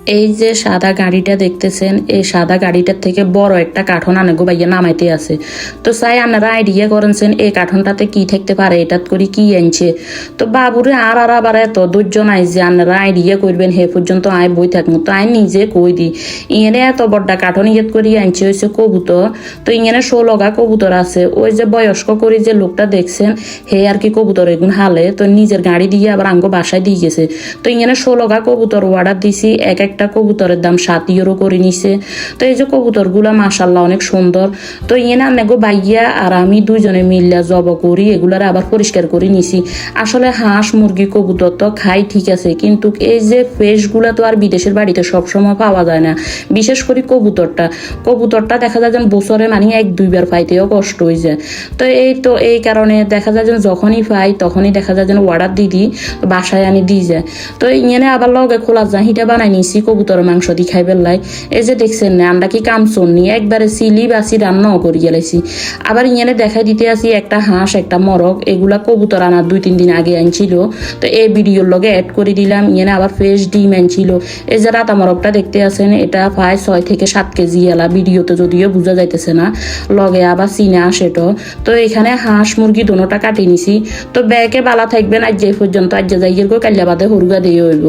এই যে সাদা গাড়িটা দেখতেছেন, এই সাদা গাড়িটার থেকে বড় একটা কার্টন আনেগো ভাইয়া নামাইতে আছে। তো চাই আপনারা আইডিয়া করেছেন এই কার্টনটাতে কি থাকতে পারে, এটাত করে কি আনছে। তো বাবুরে আর আবার এত ধৈর্য নাই যে আপনারা আইডিয়া করবেন হে পর্যন্ত আয় বই থাকবো। তো আই নিজে কই দি ইয়েনে এত বড়টা কার্টন ইয়েত করি আনছে হয়েছে কবুতর। তো ইয়েনে 16 কবুতর আছে। ওই যে বয়স্ক করে যে লোকটা দেখছেন হে আর কি কবুতর এগুন হালে তো নিজের গাড়ি দিয়ে আবার আঙ্গো বাসায় দিয়ে গেছে। তো ইয়েনে 16 কবুতর অর্ডার দিছি, এক একটা কবুতরের দাম 7 ইউরো করে নিছে। তো এই যে কবুতরগুলা মাশাল্লাহ অনেক সুন্দর। তো ইয়ে না নেগো বাইয়া আর আমি দুইজনে মিল্লা জব করি, এগুলার আবার পরিষ্কার করে নিছি। আসলে হাঁস মুরগি কবুতর তো খাই ঠিক আছে, কিন্তু এই যে ফ্রেশগুলা তো আর বিদেশের বাড়িতে সবসময় পাওয়া যায় না। বিশেষ করে কবুতরটা দেখা যায় যেন বছরে মানে 1-2 বার পাইতেও কষ্ট হয়ে যায়। তো এই কারণে দেখা যায় যেন যখনই পাই তখনই দেখা যায় যেন অর্ডার দিয়ে দিই, বাসায় আনি দিয়ে যায়। তো ইয়ে আবার লগে খোলা জাহিটা বানাই নিছি কবুতরের মাংস দি খাই বেললাই। এই যে দেখছেন না আমরা কি কাম চলনি একবারে সিলি বাসি রান্নাও করি গেলেছি। আবার ইয়ে দেখাই দিতে আসি একটা হাঁস একটা মরক, এগুলা কবুতর আনার 2-3 দিন আগে আনছিল। তো এই ভিডিওর লগে অ্যাড করে দিলাম। ইয়ে আবার ফ্রেশ ডিম আনছিল। এই যে রাতা মরকটা দেখতে আছেন, এটা প্রায় 6 থেকে 7 কেজি এলা, ভিডিওতে যদিও বোঝা যাইতেছে না। লগে আবার চিনা সেটা। তো এখানে হাঁস মুরগি দোনোটা কাটিয়ে নিছি। তো ব্যাগে বালা থাকবেন আজ যে পর্যন্ত, আজ যাইয়ের কাল্লা বাদে হরুগা দিয়ে হইব।